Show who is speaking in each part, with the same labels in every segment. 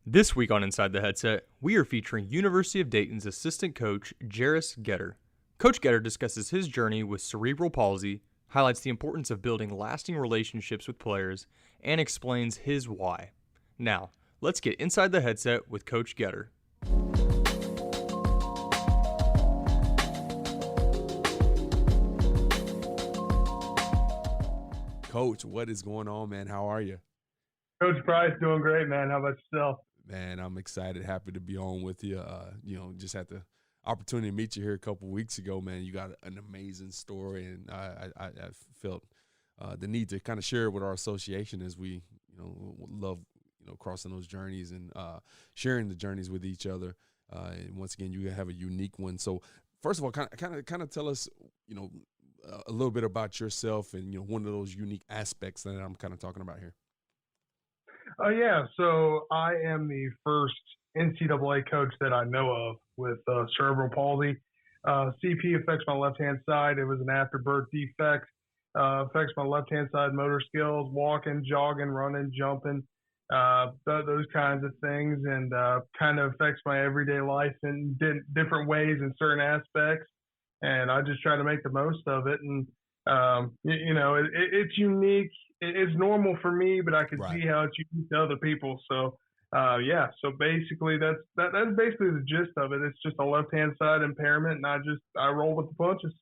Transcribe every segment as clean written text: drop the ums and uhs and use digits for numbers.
Speaker 1: This week on Inside the Headset, we are featuring University of Dayton's assistant coach, Jairus Getter. Coach Getter discusses his journey with cerebral palsy, highlights the importance of building lasting relationships with players, and explains his why. Now, let's get inside the headset with Coach Getter.
Speaker 2: Coach, what is going on, man? How are you?
Speaker 3: Coach Price, doing great, man. How about yourself?
Speaker 2: Man, I'm excited, happy to be on with you. Just had the opportunity to meet you here a couple weeks ago, man. You got an amazing story, and I felt the need to kind of share it with our association as we, love, crossing those journeys and sharing the journeys with each other. And once again, you have a unique one. So, first of all, kind of tell us, a little bit about yourself and one of those unique aspects that I'm kind of talking about here.
Speaker 3: Yeah, so I am the first NCAA coach that I know of with cerebral palsy. CP affects my left-hand side. It was an after-birth defect. Affects my left-hand side motor skills, walking, jogging, running, jumping, those kinds of things, and kind of affects my everyday life in different ways in certain aspects. And I just try to make the most of it. And, it's unique. It's normal for me, but I can see how it's unique to other people. So, so basically that's basically the gist of it. It's just a left-hand side impairment, and I roll with the punches.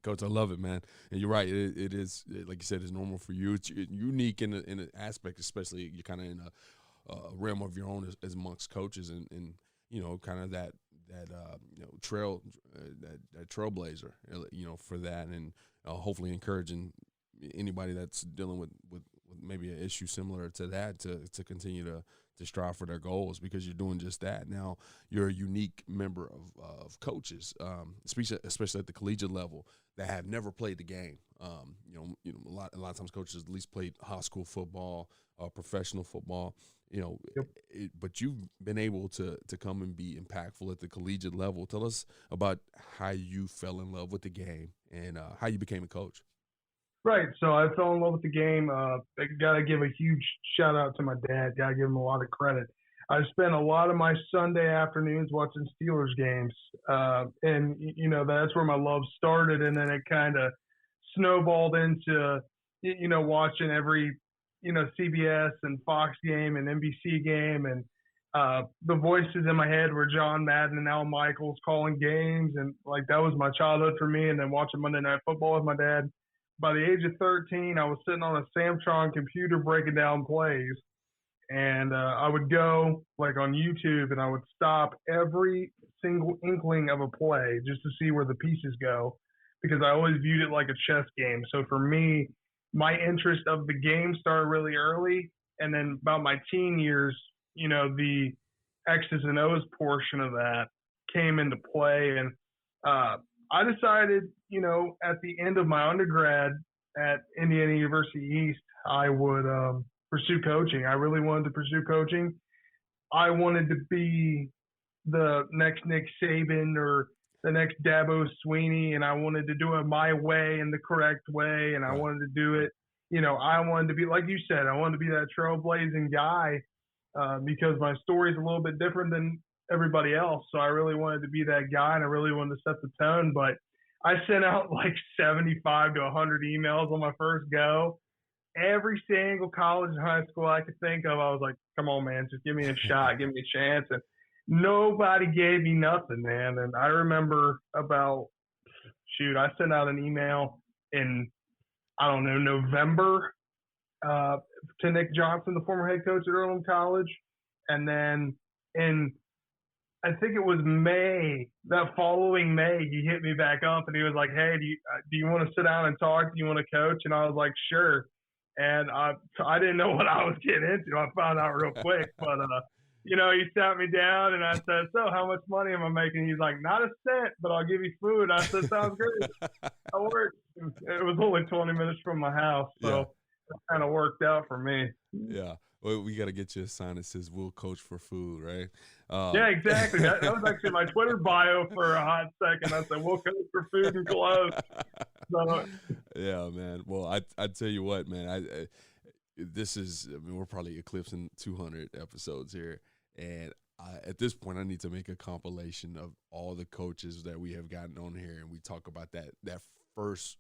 Speaker 2: Coach, I love it, man. And you're right. It is, like you said, it's normal for you. It's unique in an aspect, especially you're kind of in a realm of your own as amongst coaches and kind of that trailblazer, for that, and hopefully encouraging anybody that's dealing with maybe an issue similar to that to continue to strive for their goals, because you're doing just that. Now, you're a unique member of coaches, especially at the collegiate level, that have never played the game. A lot of times coaches at least played high school football, professional football. But you've been able to come and be impactful at the collegiate level. Tell us about how you fell in love with the game and how you became a coach.
Speaker 3: Right. So I fell in love with the game. I got to give a huge shout out to my dad. Got to give him a lot of credit. I spent a lot of my Sunday afternoons watching Steelers games. And that's where my love started. And then it kind of snowballed into, watching every, CBS and Fox game and NBC game. And the voices in my head were John Madden and Al Michaels calling games. And that was my childhood for me. And then watching Monday Night Football with my dad. By the age of 13, I was sitting on a Samsung computer breaking down plays, and I would go on YouTube and I would stop every single inkling of a play just to see where the pieces go, because I always viewed it like a chess game. So for me, my interest of the game started really early, and then about my teen years, the X's and O's portion of that came into play, and I decided, at the end of my undergrad at Indiana University East, I would pursue coaching. I really wanted to pursue coaching. I wanted to be the next Nick Saban or the next Dabo Sweeney, and I wanted to do it my way and the correct way, and I wanted to do it. I wanted to be, like you said, I wanted to be that trailblazing guy because my story is a little bit different than everybody else. So I really wanted to be that guy, and I really wanted to set the tone. But I sent out 75 to 100 emails on my first go. Every single college and high school I could think of, I was like, come on, man, just give me a shot, give me a chance. And nobody gave me nothing, man. And I remember I sent out an email in, November to Nick Johnson, the former head coach at Earlham College. And then I think it was May, that following May, he hit me back up and he was like, hey, do you want to sit down and talk? Do you want to coach? And I was like, sure. And I didn't know what I was getting into. I found out real quick. But, he sat me down and I said, so how much money am I making? He's like, not a cent, but I'll give you food. I said, sounds great. I worked. It was only 20 minutes from my house. So it kind of worked out for me.
Speaker 2: Yeah. Well, we got to get you a sign that says "We'll coach for food," right?
Speaker 3: Yeah, exactly. That was actually my Twitter bio for a hot second. I said, "We'll coach for food and clothes." So,
Speaker 2: yeah, man. Well, I tell you what, man. We're probably eclipsing 200 episodes here, And at this point, I need to make a compilation of all the coaches that we have gotten on here, and we talk about that first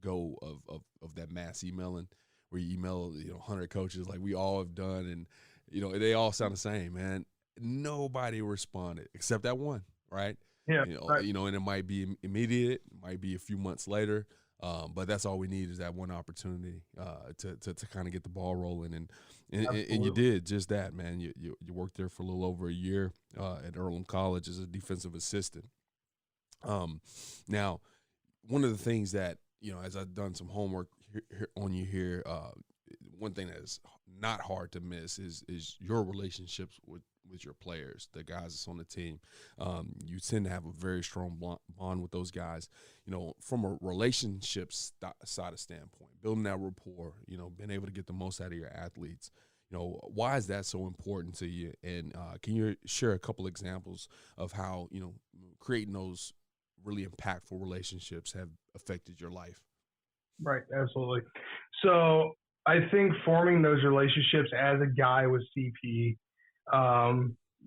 Speaker 2: go of that mass emailing, where you email 100 coaches like we all have done, and they all sound the same, man. Nobody responded except that one, right?
Speaker 3: Yeah, right.
Speaker 2: And it might be immediate, it might be a few months later, but that's all we need is that one opportunity to kind of get the ball rolling, and you did just that, man. You worked there for a little over a year at Earlham College as a defensive assistant. Now, one of the things that as I've done some homework here on you here, one thing that is not hard to miss is your relationships with your players, the guys that's on the team. You tend to have a very strong bond with those guys, from a relationships side of standpoint, building that rapport, being able to get the most out of your athletes. Why is that so important to you? And can you share a couple examples of how, creating those really impactful relationships have affected your life?
Speaker 3: Right, absolutely. So I think forming those relationships as a guy with CP,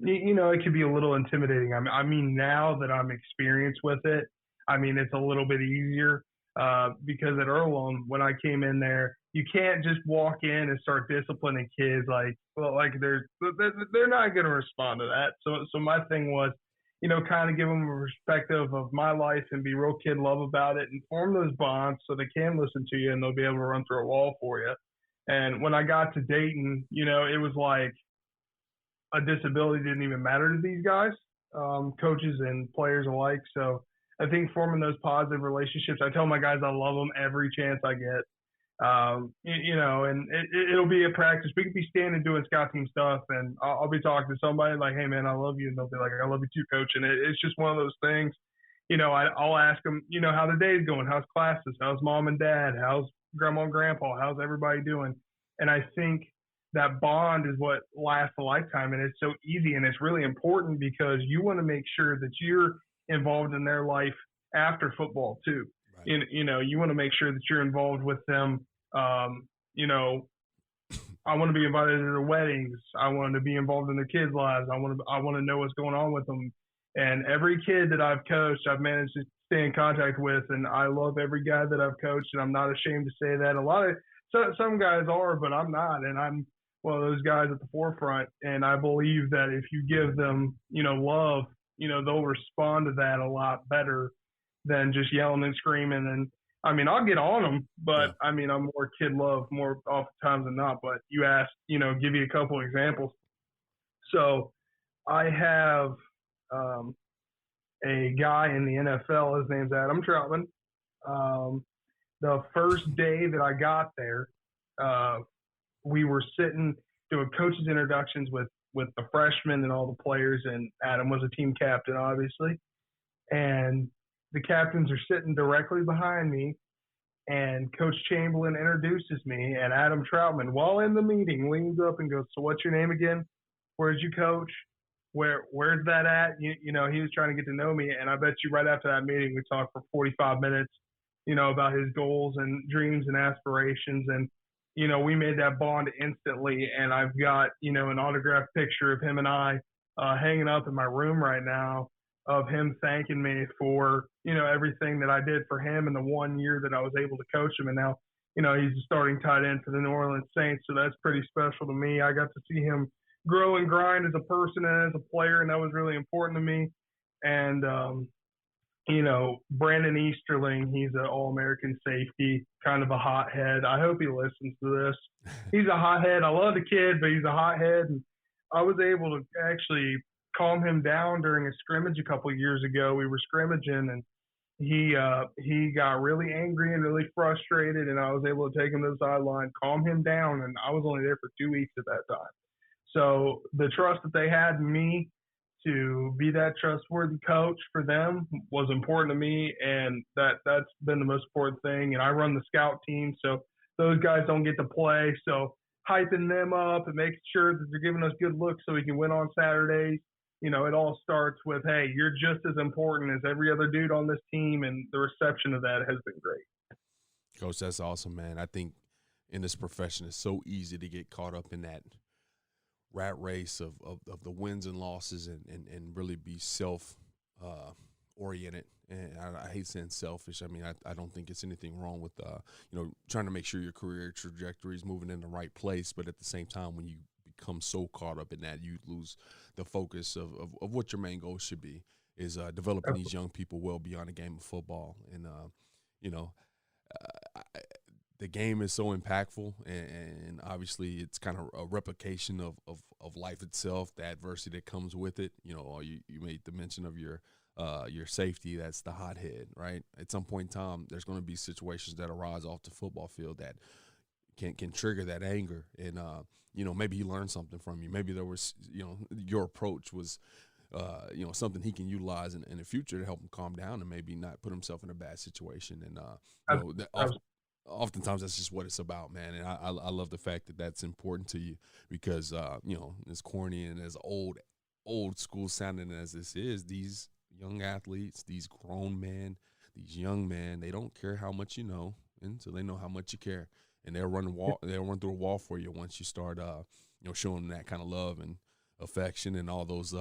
Speaker 3: it could be a little intimidating. I mean, now that I'm experienced with it, it's a little bit easier because at Earlham, when I came in there, you can't just walk in and start disciplining kids they're not going to respond to that. So my thing was, kind of give them a perspective of my life and be real kid love about it and form those bonds so they can listen to you and they'll be able to run through a wall for you. And when I got to Dayton, it was like a disability didn't even matter to these guys, coaches and players alike. So I think forming those positive relationships, I tell my guys I love them every chance I get. And it'll be a practice. We could be standing doing scout team stuff, and I'll be talking to somebody like, "Hey, man, I love you," and they'll be like, "I love you too, coach." And it's just one of those things. I'll ask them, how the day's going, how's classes, how's mom and dad, how's grandma and grandpa, how's everybody doing? And I think that bond is what lasts a lifetime, and it's so easy, and it's really important because you want to make sure that you're involved in their life after football too. Right. You want to make sure that you're involved with them. I want to be invited to their weddings. I want to be involved in their kids' lives. I want to know what's going on with them. And every kid that I've coached, I've managed to stay in contact with, and I love every guy that I've coached, and I'm not ashamed to say that. Some guys are, but I'm not, and I'm one of those guys at the forefront. And I believe that if you give them, love, they'll respond to that a lot better than just yelling and screaming. And I'll get on them, but I'm more kid love more oftentimes than not. But you asked, give you a couple examples. So I have a guy in the NFL. His name's Adam Troutman. The first day that I got there, we were sitting doing coaches introductions with the freshmen and all the players, and Adam was a team captain, obviously. And the captains are sitting directly behind me, and Coach Chamberlain introduces me, and Adam Troutman, while in the meeting, leans up and goes, "So what's your name again? Where's you coach? Where's that at?" He was trying to get to know me, and I bet you right after that meeting, we talked for 45 minutes, about his goals and dreams and aspirations, and we made that bond instantly. And I've got an autographed picture of him and I hanging up in my room right now, of him thanking me for, everything that I did for him in the 1 year that I was able to coach him. And now, he's a starting tight end for the New Orleans Saints. So that's pretty special to me. I got to see him grow and grind as a person and as a player, and that was really important to me. And, Brandon Easterling, he's an All-American safety, kind of a hothead. I hope he listens to this. He's a hothead. I love the kid, but he's a hothead. And I was able to actually calm him down during a scrimmage a couple of years ago. We were scrimmaging, and he got really angry and really frustrated, and I was able to take him to the sideline, calm him down, and I was only there for 2 weeks at that time. So the trust that they had in me to be that trustworthy coach for them was important to me, and that's been the most important thing. And I run the scout team, so those guys don't get to play, so hyping them up and making sure that they're giving us good looks so we can win on Saturdays. It all starts with, hey, you're just as important as every other dude on this team, and the reception of that has been great.
Speaker 2: Coach, that's awesome, man. I think in this profession it's so easy to get caught up in that rat race of the wins and losses, and really be self oriented. And I hate saying selfish. I mean, I don't think it's anything wrong with trying to make sure your career trajectory is moving in the right place, but at the same time, when you become so caught up in that, you lose the focus of what your main goal should be, is developing these young people well beyond the game of football. And you know the game is so impactful, and obviously it's kind of a replication of life itself, the adversity that comes with it. You made the mention of your safety. That's the hothead, right? At some point in time, there's going to be situations that arise off the football field that can trigger that anger, and maybe he learned something from you. Maybe there was, your approach was something he can utilize in the future to help him calm down and maybe not put himself in a bad situation. And oftentimes that's just what it's about, man. And I love the fact that that's important to you, because as corny and as old school sounding as this is, these young athletes, these grown men, these young men, they don't care how much you know until they know how much you care, and they'll run through a wall for you once you start showing them that kind of love and affection and all those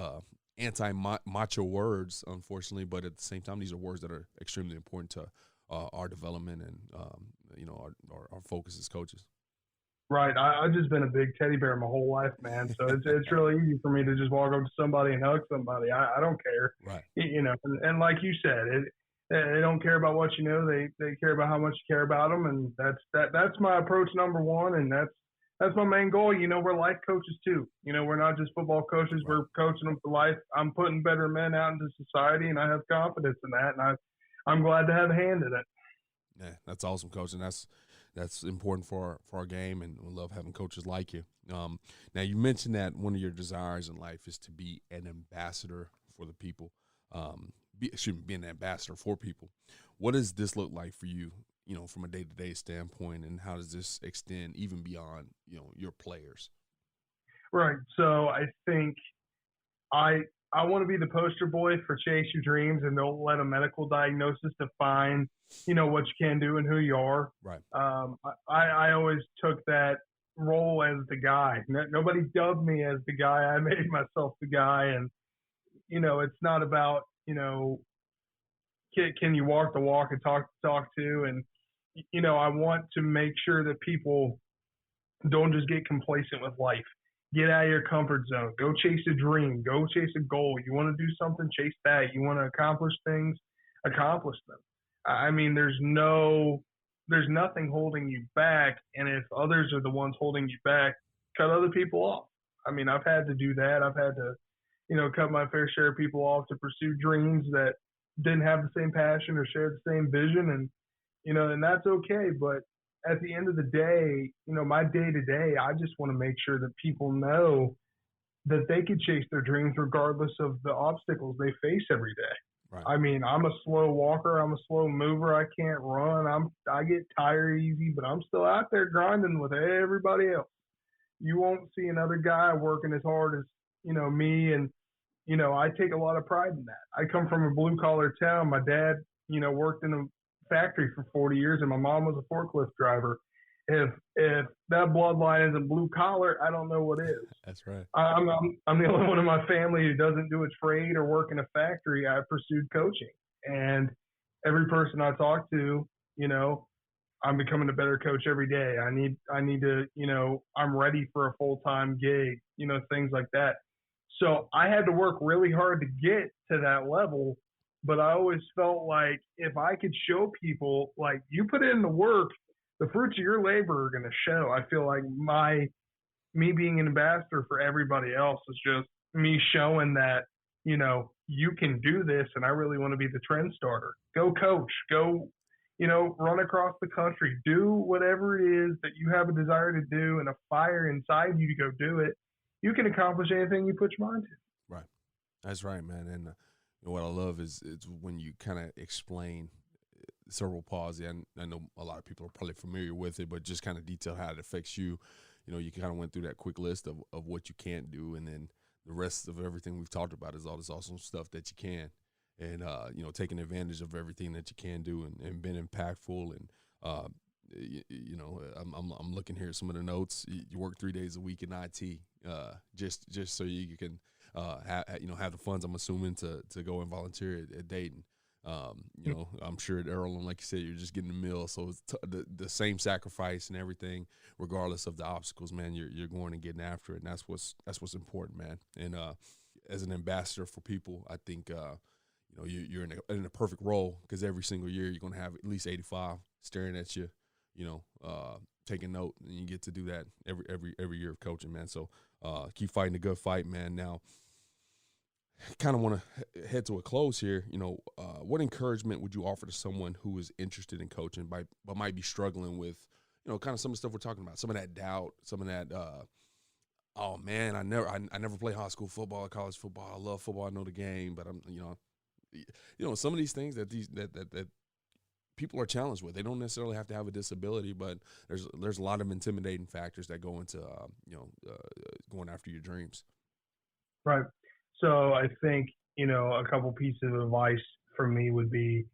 Speaker 2: anti-macho words, unfortunately. But at the same time, these are words that are extremely important to our development and our focus as coaches.
Speaker 3: Right. I've just been a big teddy bear my whole life, man. So it's really easy for me to just walk up to somebody and hug somebody. I don't care.
Speaker 2: Right.
Speaker 3: And like you said, they don't care about what you know. They care about how much you care about them, and that's my approach number one, and that's my main goal. We're life coaches too. We're not just football coaches. Right. We're coaching them for life. I'm putting better men out into society, and I have confidence in that, and I'm glad to have a hand in it.
Speaker 2: Yeah, that's awesome, Coach, and that's important for our game, and we love having coaches like you. Now, you mentioned that one of your desires in life is to be an ambassador for the people. Be an ambassador for people. What does this look like for you, from a day-to-day standpoint, and how does this extend even beyond, your players?
Speaker 3: Right. So I think I want to be the poster boy for chase your dreams, and don't let a medical diagnosis define, what you can do and who you are.
Speaker 2: Right.
Speaker 3: I always took that role as the guy. Nobody dubbed me as the guy. I made myself the guy. And, it's not about, can you walk the walk and talk to? And, I want to make sure that people don't just get complacent with life. Get out of your comfort zone. Go chase a dream. Go chase a goal. You want to do something, chase that. You want to accomplish things, accomplish them. I mean, there's nothing holding you back. And if others are the ones holding you back, cut other people off. I mean, I've had to do that. I've had to, cut my fair share of people off to pursue dreams that didn't have the same passion or share the same vision. And, and that's okay. But at the end of the day, my day-to-day, I just want to make sure that people know that they can chase their dreams regardless of the obstacles they face every day.
Speaker 2: Right.
Speaker 3: I mean, I'm a slow walker. I'm a slow mover. I can't run. I get tired easy, but I'm still out there grinding with everybody else. You won't see another guy working as hard as, me. And, I take a lot of pride in that. I come from a blue-collar town. My dad, worked in a factory for 40 years, and my mom was a forklift driver. If that bloodline isn't blue collar, I don't know what is.
Speaker 2: That's right.
Speaker 3: I'm the only one in my family who doesn't do a trade or work in a factory. I pursued coaching, and every person I talk to, I'm becoming a better coach every day. I need to, I'm ready for a full-time gig, things like that. So I had to work really hard to get to that level. But I always felt like if I could show people, like, you put in the work, the fruits of your labor are going to show. I feel like me being an ambassador for everybody else is just me showing that, you can do this, and I really want to be the trend starter. Go coach. Go, run across the country. Do whatever it is that you have a desire to do and a fire inside you to go do it. You can accomplish anything you put your mind to.
Speaker 2: Right. That's right, man. And what I love is when you kind of explain cerebral palsy. I know a lot of people are probably familiar with it, but just kind of detail how it affects you. You kind of went through that quick list of what you can't do, and then the rest of everything we've talked about is all this awesome stuff that you can, and taking advantage of everything that you can do, and being impactful, and you know, I'm looking here at some of the notes. You work 3 days a week in IT, just so you can have the funds. I'm assuming to go and volunteer at Dayton. You know, I'm sure at Earlham, like you said, you're just getting the meal. So it's the same sacrifice and everything, regardless of the obstacles, man. You're going and getting after it, and that's what's important, man. And as an ambassador for people, I think you know, you're in a perfect role, because every single year you're going to have at least 85 staring at you, you know, taking note, and you get to do that every year of coaching, man. So keep fighting the good fight, man. Now, kind of want to head to a close here. You know, what encouragement would you offer to someone who is interested in coaching but might be struggling with, you know, kind of some of the stuff we're talking about, some of that doubt, some of that, oh man, I never played high school football or college football. I love football. I know the game, but I'm, you know, some of these things that people are challenged with. They don't necessarily have to have a disability, but there's a lot of intimidating factors that go into going after your dreams.
Speaker 3: Right. So I think, you know, a couple pieces of advice from me would be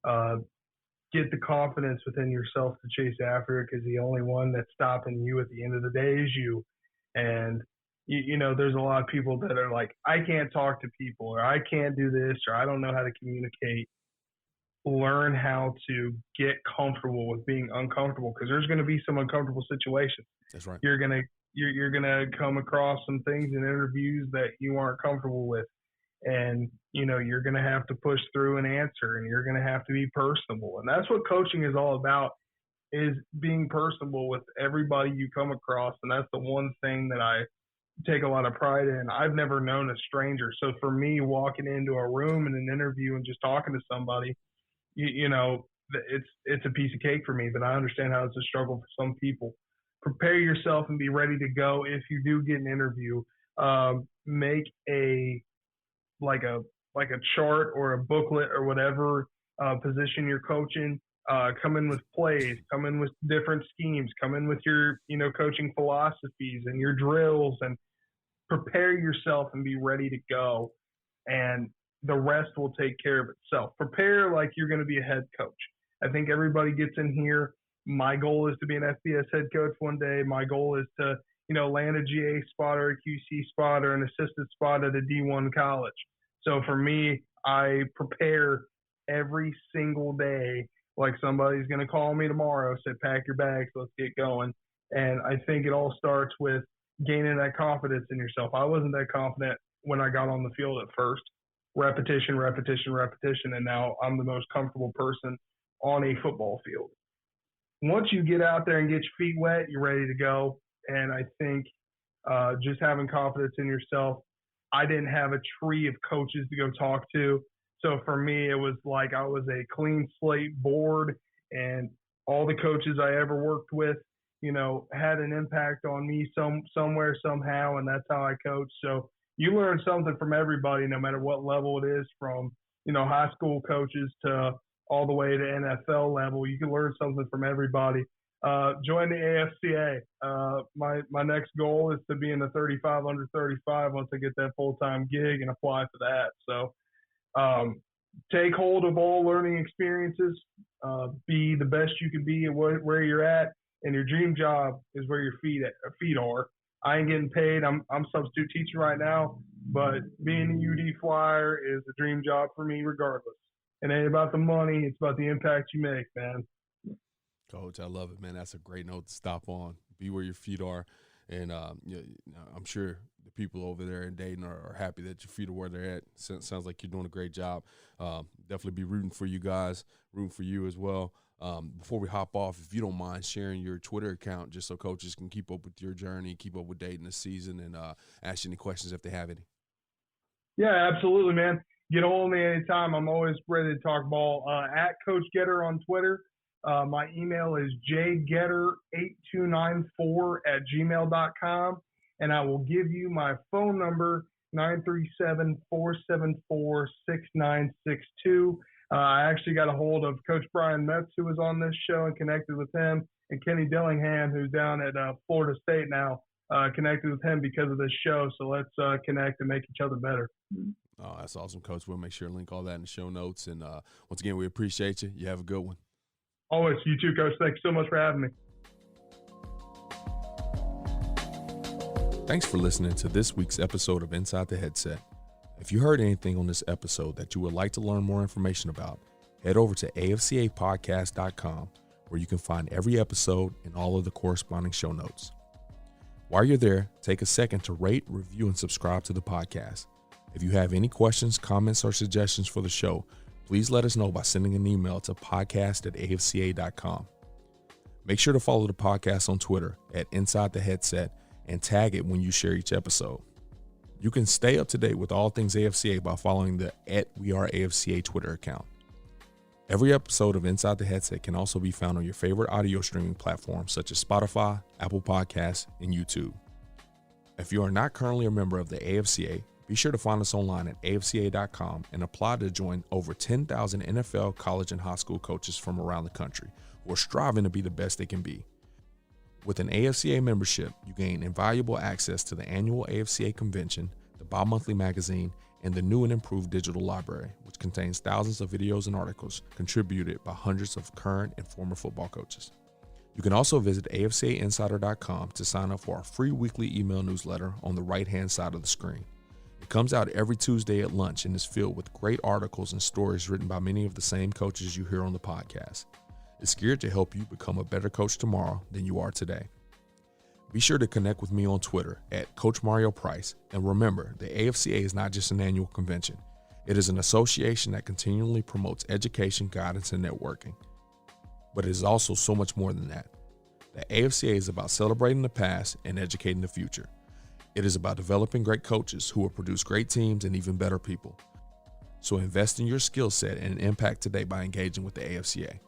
Speaker 3: get the confidence within yourself to chase after it, because the only one that's stopping you at the end of the day is you. And you know, there's a lot of people that are like, I can't talk to people, or I can't do this, or I don't know how to communicate. Learn how to get comfortable with being uncomfortable, because there's going to be some uncomfortable situations.
Speaker 2: That's right.
Speaker 3: You're gonna come across some things in interviews that you aren't comfortable with, and you know, you're gonna have to push through and answer, and you're gonna have to be personable. And that's what coaching is all about, is being personable with everybody you come across. And that's the one thing that I take a lot of pride in. I've never known a stranger. So for me, walking into a room in an interview and just talking to somebody, you know, it's a piece of cake for me, but I understand how it's a struggle for some people. Prepare yourself and be ready to go if you do get an interview. Make a chart or a booklet or whatever position you're coaching. Come in with plays, come in with different schemes, come in with your, you know, coaching philosophies and your drills, and prepare yourself and be ready to go. And the rest will take care of itself. Prepare like you're going to be a head coach. I think everybody gets in here. My goal is to be an FBS head coach one day. My goal is to, you know, land a GA spot or a QC spot or an assistant spot at a D1 college. So for me, I prepare every single day like somebody's going to call me tomorrow, say, pack your bags, let's get going. And I think it all starts with gaining that confidence in yourself. I wasn't that confident when I got on the field at first. Repetition, and now I'm the most comfortable person on a football field. Once you get out there and get your feet wet, you're ready to go. And I think just having confidence in yourself, I didn't have a tree of coaches to go talk to. So for me, it was like I was a clean slate board, and all the coaches I ever worked with, you know, had an impact on me somewhere, somehow, and that's how I coach. So you learn something from everybody, no matter what level it is, from, you know, high school coaches to all the way to NFL level. You can learn something from everybody. Join the AFCA. My next goal is to be in the 35 under 35 once I get that full-time gig and apply for that. So take hold of all learning experiences. Be the best you can be at where you're at, and your dream job is where your feet are. I ain't getting paid. I'm substitute teaching right now, but being a UD Flyer is a dream job for me regardless. It ain't about the money. It's about the impact you make, man.
Speaker 2: Coach, I love it, man. That's a great note to stop on. Be where your feet are. And I'm sure the people over there in Dayton are happy that your feet are where they're at. Sounds like you're doing a great job. Definitely be rooting for you guys, rooting for you as well. Before we hop off, if you don't mind sharing your Twitter account, just so coaches can keep up with your journey, keep up with Dayton this season, and ask you any questions if they have any.
Speaker 3: Yeah, absolutely, man. Get a hold of me anytime. I'm always ready to talk ball. At Coach Getter on Twitter. My email is jgetter8294@gmail.com, and I will give you my phone number, 937-474-6962. I actually got a hold of Coach Brian Metz, who was on this show, and connected with him, and Kenny Dillingham, who's down at Florida State now, connected with him because of this show. So let's connect and make each other better.
Speaker 2: Oh, that's awesome, Coach. We'll make sure to link all that in the show notes. And once again, we appreciate you. You have a good one.
Speaker 3: Always. You too, Coach. Thanks so much for having me.
Speaker 2: Thanks for listening to this week's episode of Inside the Headset. If you heard anything on this episode that you would like to learn more information about, head over to afcapodcast.com, where you can find every episode and all of the corresponding show notes. While you're there, take a second to rate, review, and subscribe to the podcast. If you have any questions, comments, or suggestions for the show, please let us know by sending an email to podcast@afca.com. Make sure to follow the podcast on Twitter @InsideTheHeadset and tag it when you share each episode. You can stay up to date with all things AFCA by following the @WeAreAFCA Twitter account. Every episode of Inside the Headset can also be found on your favorite audio streaming platforms such as Spotify, Apple Podcasts, and YouTube. If you are not currently a member of the AFCA, be sure to find us online at afca.com and apply to join over 10,000 NFL, college, and high school coaches from around the country who are striving to be the best they can be. With an AFCA membership, you gain invaluable access to the annual AFCA convention, the bi-monthly magazine, and the new and improved digital library, which contains thousands of videos and articles contributed by hundreds of current and former football coaches. You can also visit afcainsider.com to sign up for our free weekly email newsletter on the right-hand side of the screen. It comes out every Tuesday at lunch and is filled with great articles and stories written by many of the same coaches you hear on the podcast. It's geared to help you become a better coach tomorrow than you are today. Be sure to connect with me on Twitter @CoachMarioPrice, and remember, the AFCA is not just an annual convention. It is an association that continually promotes education, guidance, and networking. But it is also so much more than that. The AFCA is about celebrating the past and educating the future. It is about developing great coaches who will produce great teams and even better people. So invest in your skill set and impact today by engaging with the AFCA.